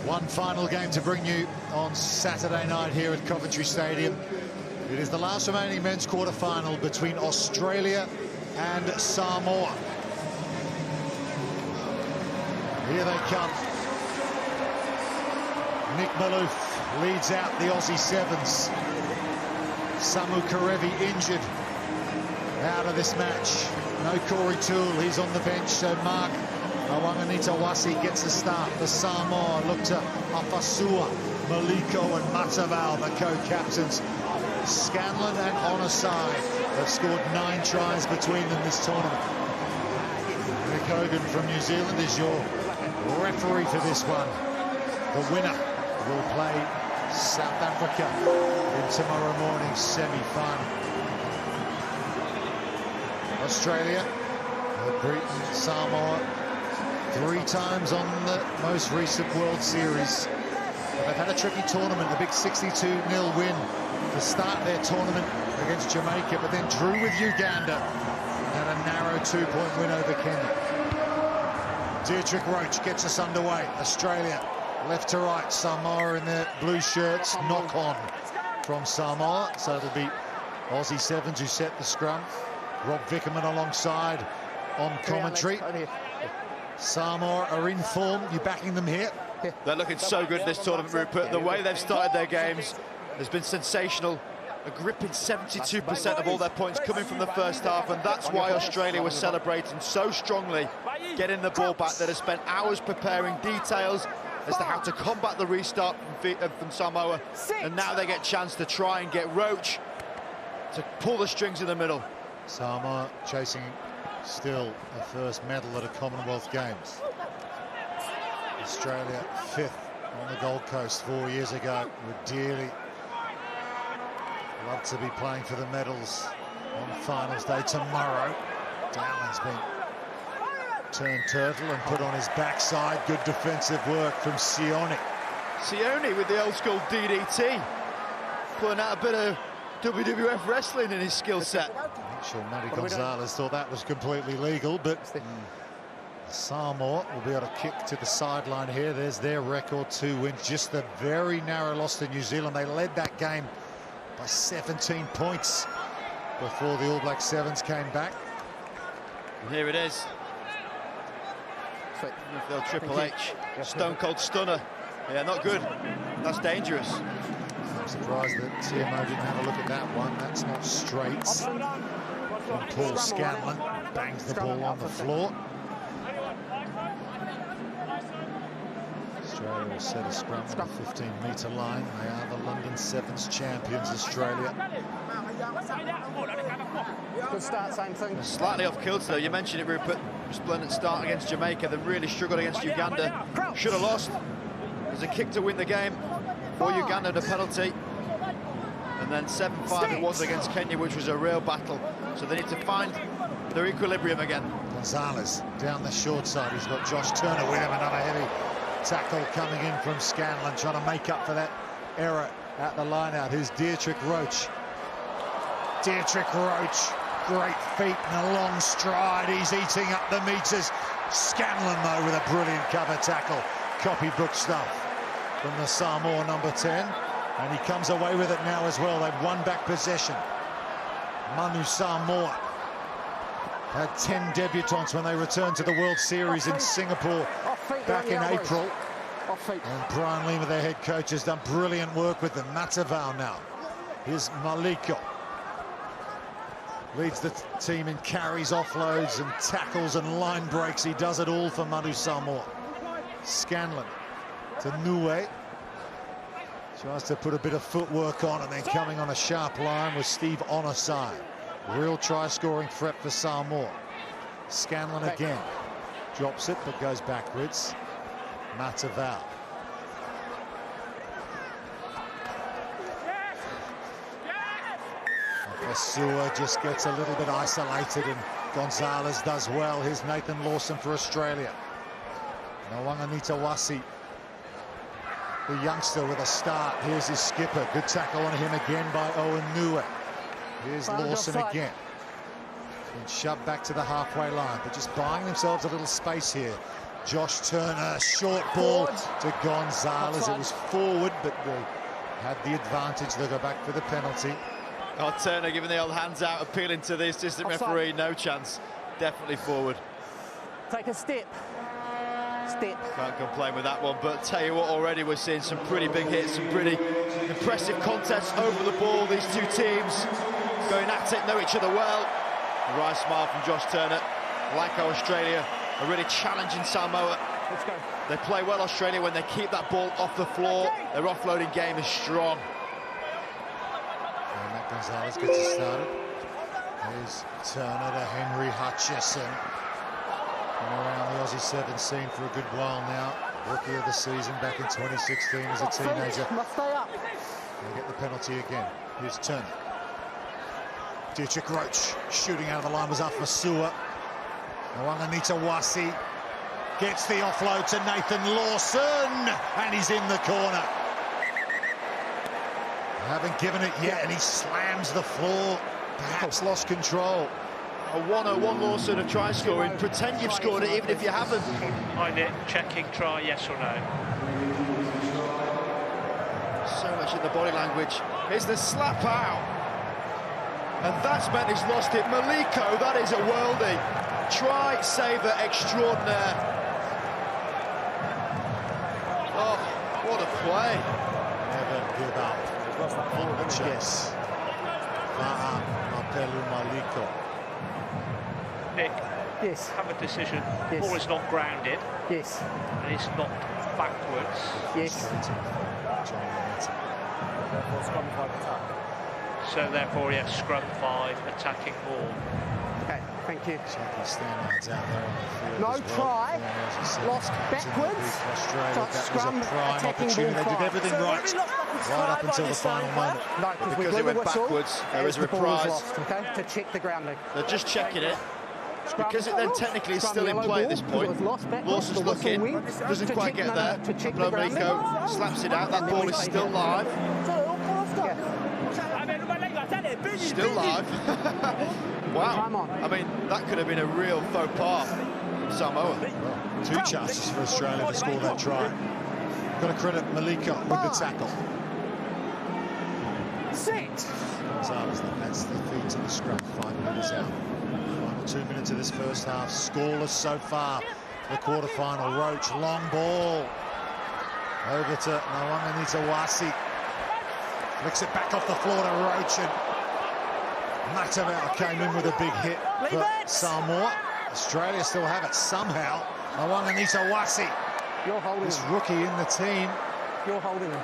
One final game to bring you on Saturday night here at Coventry Stadium. It is the last remaining men's quarter-final between Australia and Samoa. Here they come. Nick Malouf leads out the Aussie Sevens. Samu Kerevi injured out of this match. No Corey Toole, he's on the bench, so Mark Awanganitawasi gets a start. The Samoa look to Afasua, Maliko and Matavao, the co-captains. Scanlon and Onosai have scored 9 tries between them this tournament. Rick Hogan from New Zealand is your referee for this one. The winner will play South Africa in tomorrow morning's semi-final. Australia have beaten Samoa 3 times on the most recent World Series. But they've had a tricky tournament, a big 62-0 win to start their tournament against Jamaica, but then drew with Uganda and a narrow 2-point win over Kenya. Deirdre Roach gets us underway. Australia left to right, Samoa in their blue shirts, knock on from Samoa, so it'll be Aussie Sevens who set the scrum. Rob Vickerman alongside on commentary. Samoa are in form. You backing them here? They're looking so good this tournament, Rupert. The way they've started their games has been sensational. A gripping 72% of all their points coming from the first half, and that's why Australia was celebrating so strongly, getting the ball back. That has spent hours preparing details as to how to combat the restart from Samoa, and now they get a chance to try and get Roach to pull the strings in the middle. Samoa chasing still a first medal at a Commonwealth Games. Australia 5th on the Gold Coast 4 years ago. Would dearly love to be playing for the medals on finals day tomorrow. Dowling's been turned turtle and put on his backside. Good defensive work from Sione. Sione with the old school DDT, pulling out a bit of WWF wrestling in his skill set. I'm sure Matty Gonzalez thought that was completely legal, but Samoa will be able to kick to the sideline here. There's their record, 2 wins, just the very narrow loss to New Zealand. They led that game by 17 points before the All Black Sevens came back. And here it is. Triple H, Stone Cold Stunner. Yeah, not good. That's dangerous. I'm surprised that TMO didn't have a look at that one. That's not straight. From Paul Scanlon, bangs the ball on the floor. Australia will set a scrum on the 15-metre line. They are the London Sevens champions, Australia. Good start, same thing. Slightly off kilter though. You mentioned it, Rupert. Splendid start against Jamaica, then really struggled against Uganda. Should have lost. There's a kick to win the game for Uganda and a penalty. And then 7-5 it was against Kenya, which was a real battle. So they need to find their equilibrium again. Gonzalez down the short side. He's got Josh Turner with him. Another heavy tackle coming in from Scanlon, trying to make up for that error at the line-out. Here's Deirdre Roach. Deirdre Roach, great feet and a long stride. He's eating up the meters. Scanlon, though, with a brilliant cover tackle. Copybook stuff from the Samoa number 10. And he comes away with it now as well. They've won back possession. Manu Samoa had 10 debutants when they returned to the World Series in Singapore back in April. And Brian Lima, their head coach, has done brilliant work with them. Matavao now. Here's Maliko. Leads the team in carries, offloads and tackles and line breaks. He does it all for Manu Samoa. Scanlon to Nue. Tries to put a bit of footwork on, and then coming on a sharp line with Steve Onosai. Real try-scoring threat for Samoa. Scanlon again. Drops it, but goes backwards. Matavao. Afasua just gets a little bit isolated, and Gonzalez does well. Here's Nathan Lawson for Australia. Awanganitawasi, the youngster, with a start. Here's his skipper. Good tackle on him again by Owen Nue. Here's Lawson again. And shoved back to the halfway line, but just buying themselves a little space here. Josh Turner, short ball to Gonzalez. It was forward, but they had the advantage. They'll go back for the penalty. Oh, Turner giving the old hands out, appealing to the assistant referee. No chance. Definitely forward. Take a step. Can't complain with that one, but tell you what, already we're seeing some pretty big hits, some pretty impressive contests over the ball. These two teams going at it, know each other well. A wry smile from Josh Turner. Like how Australia are really challenging Samoa. Let's go. They play well, Australia, when they keep that ball off the floor. Their offloading game is strong. And Matt Gonzalez gets it started. Here's Turner to Henry Hutchison. Been around the Aussie 7 scene for a good while now. Rookie of the season back in 2016 as a teenager. Must stay up. They get the penalty again. Here's Turner. Dietrich Roach shooting out of the line was Afasua. Nawanga Wasi gets the offload to Nathan Lawson, and he's in the corner. Haven't given it yet, and he slams the floor. Perhaps lost control. A 101 Lawson of try scoring. Pretend you've scored it even if you haven't. Behind it, checking try, yes or no. So much in the body language. Here's the slap out. And that's meant he's lost it. Maliko, that is a worldie. Try saver extraordinaire. Oh, what a play. Never give up on the chase. Mapelu Maliko. Nick, Yes. have a decision. Yes. Ball is not grounded, Yes. and it's not backwards. Yes. So therefore, yes, scrum 5, attacking ball. Okay, thank you. Jackie Stanard's out there on the field No as well. try. Yeah, as you said, Lost captain of backwards. Australia. Touch, That was scrum, a prime attacking opportunity. ball They did five. everything right up until the final moment. No, because we Because blew it the went whistle backwards, there is as the ball was reprise. lost, okay, to check the grounding. They're just checking it. Scrum. Because it then technically is Scrum still in yellow play at ball, this point. it was lost backwards, Lawson's the whistle looking, went doesn't to quite check- get no, there. to check the Maliko slaps it out. That ball is still live. Still live. Wow. Come on. I mean, that could have been a real faux pas from Samoa. Well, 2 chances for Australia to score that try. Got to credit Maliko with the tackle. Set. Gonzalez then that's the feed to the scrum. 5 minutes out. Final 2 minutes of this first half. Scoreless so far. The quarter-final. Roach, long ball. Over to Nawanga Wasi. Flicks it back off the floor to Roach, and Matavao came in with a big hit for Samoa. Australia still have it somehow. Nawanga Wasi, You're holding this him. rookie in the team. You're holding him.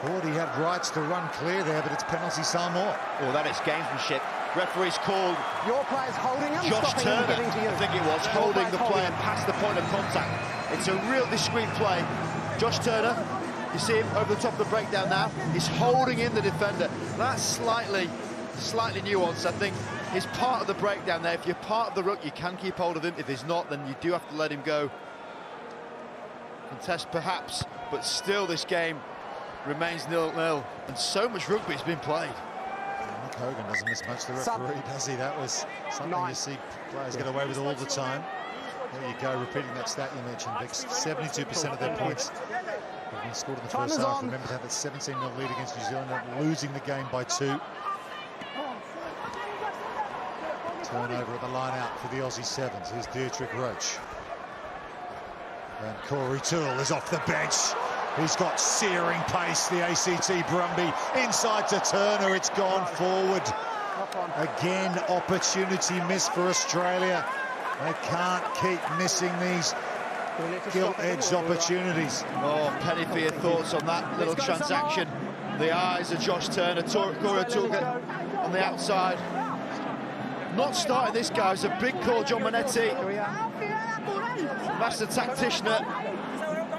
Thought he had rights to run clear there, but it's penalty Samoa. Oh, that is gamesmanship. Referee's called Your player's holding him, Josh stopping him Turner, getting to you. I think it was, Your holding player's the player past the point of contact. It's a real discreet play. Josh Turner, you see him over the top of the breakdown now. He's holding in the defender. That's slightly nuanced, I think. He's part of the breakdown there. If you're part of the ruck, you can keep hold of him. If he's not, then you do have to let him go. Contest perhaps, but still this game remains 0-0. And so much rugby has been played. Nick Hogan doesn't miss much the referee, does he? That was something you see players get away with all the time. There you go, repeating that stat you mentioned, Vic. 72% of their points have been scored in the first half. Remember to have that 17-0 lead against New Zealand, losing the game by 2. Turnover at the line out for the Aussie Sevens. Here's Dietrich Roach. And Corey Toole is off the bench. He's got searing pace, the ACT Brumby. Inside to Turner, it's gone forward. Again, opportunity missed for Australia. They can't keep missing these gilt-edged opportunities. Oh, Penny, for your thoughts on that little transaction. The eyes of Josh Turner, Corey Toole on the outside. Not starting this guy, it's a big call, John Manetti. Master tactician,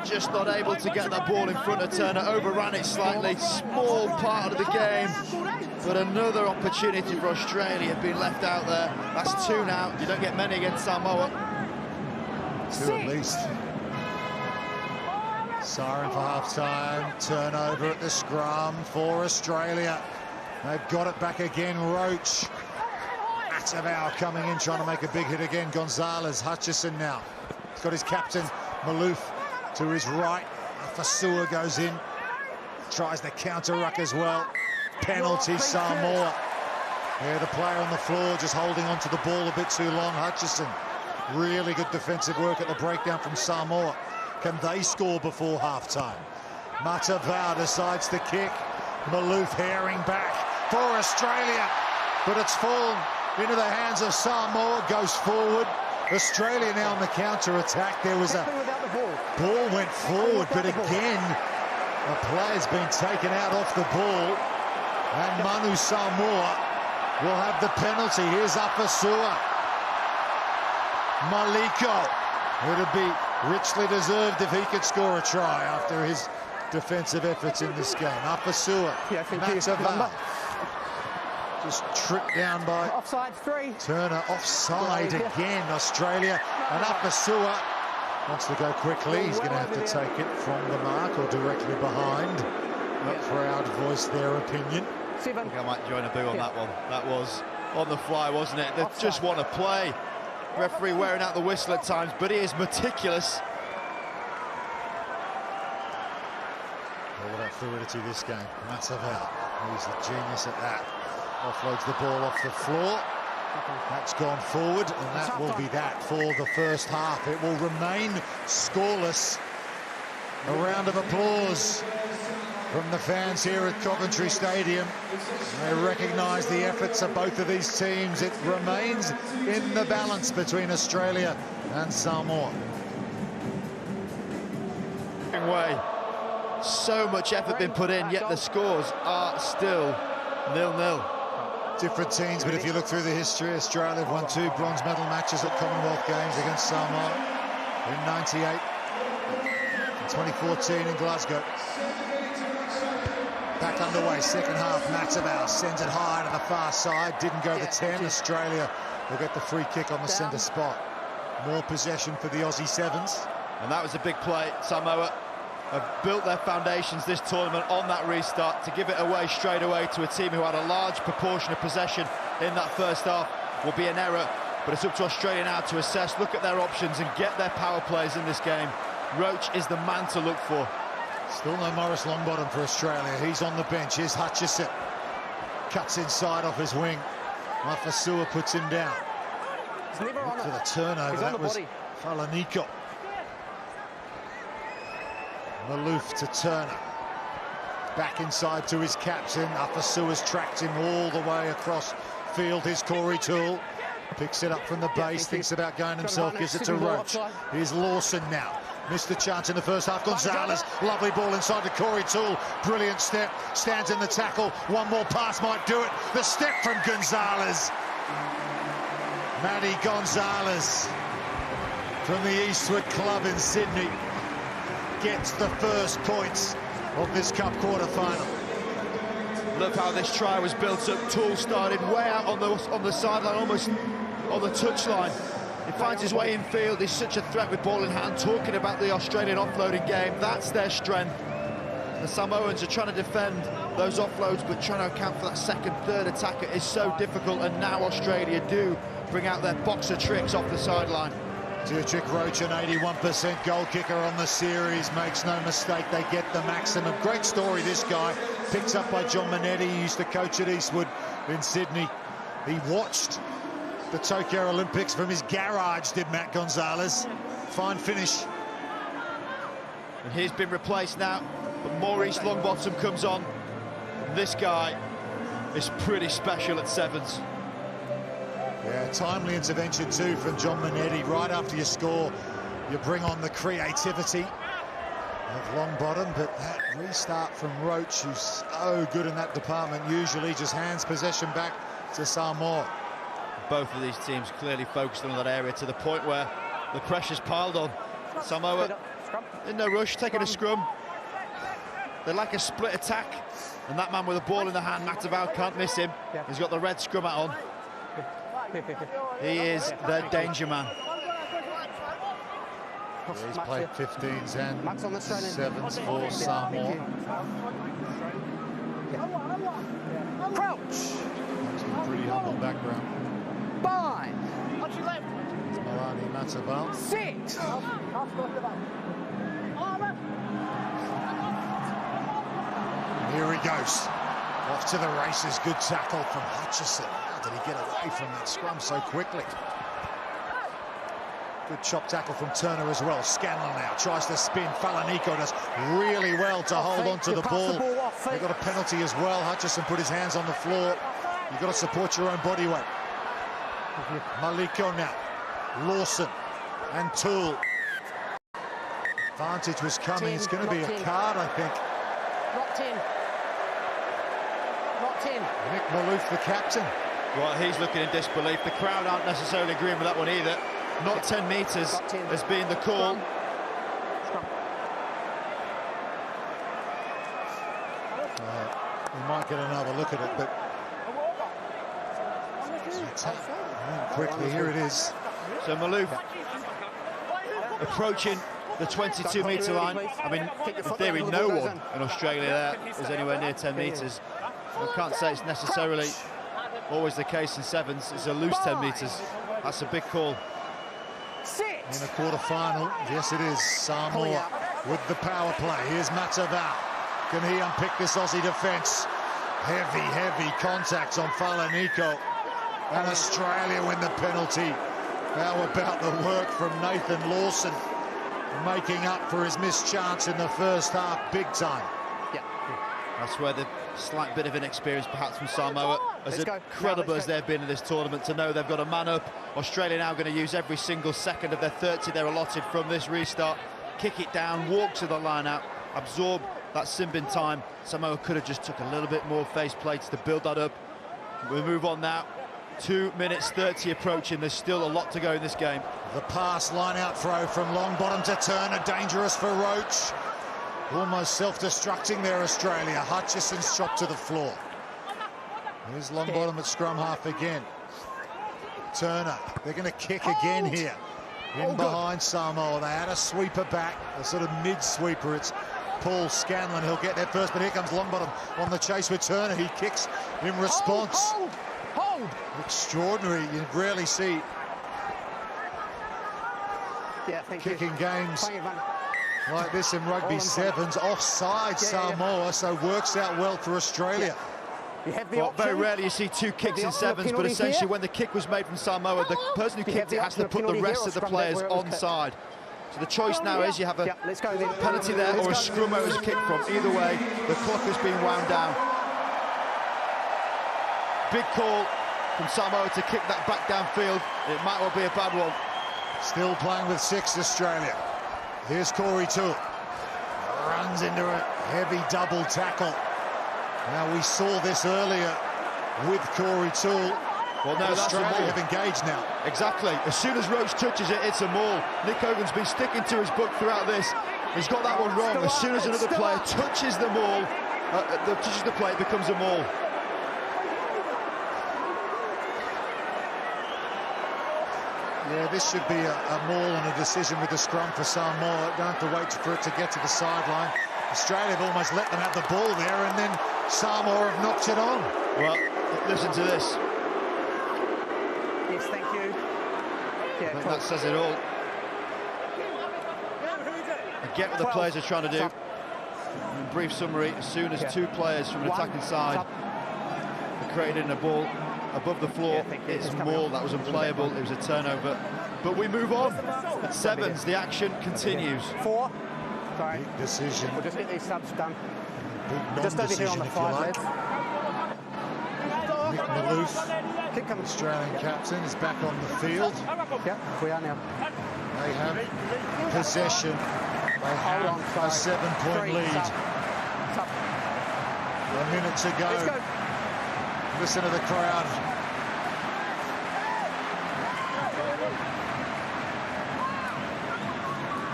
just not able to get that ball in front of Turner, overran it slightly, small part of the game, but another opportunity for Australia being left out there. That's 2 now, you don't get many against Samoa. 2 at least. Siren for half-time, turnover at the scrum for Australia. They've got it back again, Roach. Matavao coming in, trying to make a big hit again. Gonzalez, Hutchison now. He's got his captain, Malouf, to his right. Afasua goes in, tries the counter-ruck as well. Penalty, Samoa. Yeah, the player on the floor just holding onto the ball a bit too long. Hutchison, really good defensive work at the breakdown from Samoa. Can they score before half-time? Matavao decides to kick. Malouf herring back for Australia, but it's fallen into the hands of Samoa, goes forward. Australia now on the counter-attack. There was a ball went forward, but again, a player's been taken out off the ball, and Manu Samoa will have the penalty. Here's Afasua. Maliko. It'd be richly deserved if he could score a try after his defensive efforts in this game. Afasua. Yeah, Matavao. Just tripped down by offside 3. Turner. Offside again, Australia. And Afasua wants to go quickly. He's going to have to take it from the mark or directly behind. The crowd voiced their opinion. I think I might join a boo on that one. That was on the fly, wasn't it? They just want to play. Referee wearing out the whistle at times, but he is meticulous. All that fluidity this game. Matavao, he's a genius at that. Offloads the ball off the floor. That's gone forward, and that will be that for the first half. It will remain scoreless. A round of applause from the fans here at Coventry Stadium. They recognise the efforts of both of these teams. It remains in the balance between Australia and Samoa. Way. So much effort been put in, yet the scores are still 0-0. Different teams, but if you look through the history, Australia have won 2 bronze medal matches at Commonwealth Games against Samoa in '98 and 2014 in Glasgow. Back underway, second half. Matavao sends it high to the far side. Didn't go the 10. Australia will get the free kick on the centre spot. More possession for the Aussie Sevens. And that was a big play. Samoa have built their foundations this tournament on that restart. To give it away straight away to a team who had a large proportion of possession in that first half will be an error. But it's up to Australia now to assess, look at their options and get their power plays in this game. Roach is the man to look for. Still no Morris Longbottom for Australia. He's on the bench. Here's Hutchison. Cuts inside off his wing. Afasua puts him down. He's never on for the turnover. That was Falaniko. Malouf to Turner. Back inside to his captain. Afasua's tracked him all the way across field. Here's Corey Toole. Picks it up from the base. Thinks about going himself. Gives it to Roach. Here's Lawson now. Missed the chance in the first half. Gonzalez, lovely ball inside to Corey Toole. Brilliant step, stands in the tackle. One more pass might do it. The step from Gonzalez. Matty Gonzalez from the Eastwood Club in Sydney gets the first points of this Cup quarter-final. Look how this try was built up. Toole started way out on the sideline, almost on the touchline. He finds his way in field. He's such a threat with ball in hand. Talking about the Australian offloading game, that's their strength. The Samoans are trying to defend those offloads, but trying to account for that second, third attacker is so difficult. And now Australia do bring out their boxer tricks off the sideline. Dietrich Roach, an 81% goal kicker on the series, makes no mistake, they get the maximum. Great story, this guy, picked up by John Minetti. He used to coach at Eastwood in Sydney. He watched the Tokyo Olympics from his garage, did Matt Gonzalez. Fine finish. And he's been replaced now, but Maurice Longbottom comes on. This guy is pretty special at sevens. Yeah, timely intervention too from John Minetti. Right after you score, you bring on the creativity of Longbottom, but that restart from Roach, who's so good in that department, usually just hands possession back to Samoa. Both of these teams clearly focused on that area to the point where the pressure's piled on. Samoa in no rush, taking a scrum. They like a split attack, and that man with a ball in the hand, Matavao, can't miss him. He's got the red scrum hat on. He is the danger man. Yeah, he's played 15s and 7s for Samoa. Crouch. He's got a pretty humble background. Bind. It's Malani Matabal. 6. Here he goes. Off to the races. Good tackle from Hutchison. How did he get away from that scrum so quickly? Good chop tackle from Turner as well. Scanlon now tries to spin. Falanico does really well to hold on to the ball. They got a penalty as well. Hutchison put his hands on the floor. You've got to support your own body weight. Maliko now. Lawson and Toole. Advantage was coming. It's going to be a card, I think. Locked in. Locked in. Nick Malouf, the captain. Well, he's looking in disbelief. The crowd aren't necessarily agreeing with that one either. Not 10 metres has been the call. We might get another look at it, but quickly, here it is. So Malouf approaching the 22-metre line. I mean, in theory, no one in Australia there is anywhere near 10 metres. I can't say it's necessarily always the case in sevens. It's a loose 10 metres. That's a big call. In a quarter-final, yes it is, Samoa with the power play. Here's Matavao. Can he unpick this Aussie defence? Heavy contact on Falanico. And Australia win the penalty. How about the work from Nathan Lawson, making up for his missed chance in the first half big time. That's where the slight bit of inexperience perhaps from Samoa, as incredible as they've been in this tournament, to know they've got a man up. Australia now going to use every single second of their 30 they're allotted from this restart. Kick it down, walk to the line out, absorb that sin-bin time. Samoa could have just took a little bit more face plates to build that up. We'll move on now. 2 minutes 30 approaching. There's still a lot to go in this game. The pass, line-out throw from Longbottom to Turner, dangerous for Roach. Almost self-destructing there, Australia. Hutchison's shot to the floor. Here's Longbottom at scrum half again. Turner, they're going to kick again here. In behind Samoa, they had a sweeper back, a sort of mid-sweeper. It's Paul Scanlon, he'll get there first, but here comes Longbottom on the chase with Turner. He kicks in response. Hold! Extraordinary, you rarely see kicking games like this in rugby sevens. Offside Samoa, so works out well for Australia. Very rarely you see two kicks in sevens, but essentially when the kick was made from Samoa, the person who kicked it has to put the rest of the players onside. So the choice now is you have a penalty there or a scrum where it was kicked from. Either way, the clock has been wound down. Big call from Samoa to kick that back downfield. It might well be a bad one. Still playing with 6, Australia. Here's Corey Toole. Runs into a heavy double tackle. Now, we saw this earlier with Corey Toole. Well, no, that's Australia have engaged now. Exactly. As soon as Roach touches it, it's a maul. Nick Hogan's been sticking to his book throughout this. He's got that one wrong. As soon as another player touches the maul, touches the play, it becomes a maul. Yeah, this should be a maul and a decision with the scrum for Samoa. Don't have to wait for it to get to the sideline. Australia have almost let them have the ball there, and then Samoa have knocked it on. Well, listen to this. Yes, thank you. Yeah, That says it all. I get what the players are trying to do. In brief summary, as soon as two players from an attacking side are created in a ball above the floor, it's a maul. That was unplayable. It was a turnover. But we move on. At sevens, the action continues. 4. Sorry. Big decision. We'll just get these subs done. Big Just over here on non-decision, the if you 5, like. lads. Nick Malouf, Kick 'em. Australian captain, is back on the field. Yeah, we are now. They have possession. They have a 7-point lead. A minute to Let's go. go. Listen to the crowd.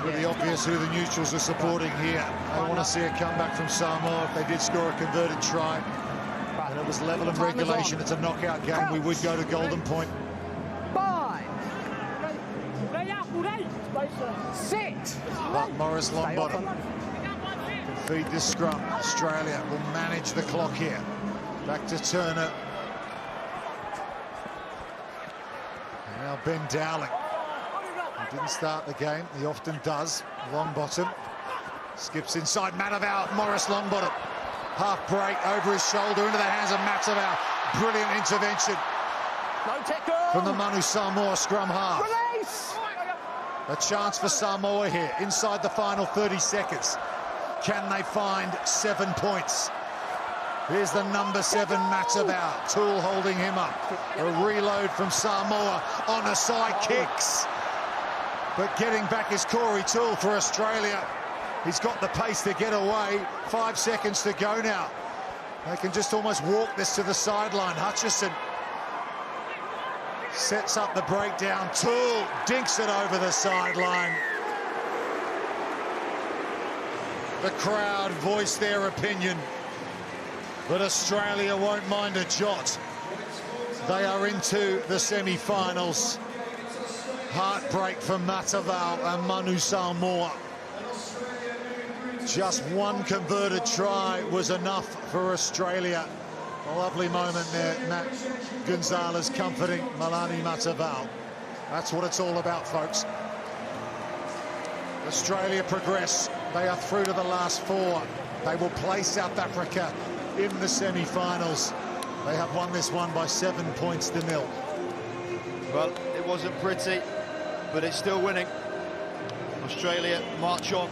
Pretty obvious who the neutrals are supporting here. They want to see a comeback from Samoa. If they did score a converted try and it was level and regulation, it's a knockout game, we would go to Golden Point. 5. 6. But Morris Longbottom can feed this scrum. Australia will manage the clock here. Back to Turner. And now Ben Dowling. Didn't start the game, he often does. Longbottom skips inside Matavao. Morris Longbottom, half break over his shoulder into the hands of Matavao. Brilliant intervention from the Manu Samoa scrum half. Release! A chance for Samoa here inside the final 30 seconds. Can they find 7 points? Here's the number 7 Matavao. Toole holding him up. A reload from Samoa on a side kicks. But getting back is Corey Toole for Australia. He's got the pace to get away. 5 seconds to go now. They can just almost walk this to the sideline. Hutchison sets up the breakdown. Toole dinks it over the sideline. The crowd voiced their opinion, but Australia won't mind a jot. They are into the semi-finals. Heartbreak for Matavao and Manu Samoa. Just one converted try was enough for Australia. A lovely moment there, Matt Gonzalez comforting Malani Matavao. That's what it's all about, folks. Australia progress. They are through to the last 4. They will play South Africa in the semi-finals. They have won this one by 7 points to 0. Well, it wasn't pretty, but it's still winning. Australia march on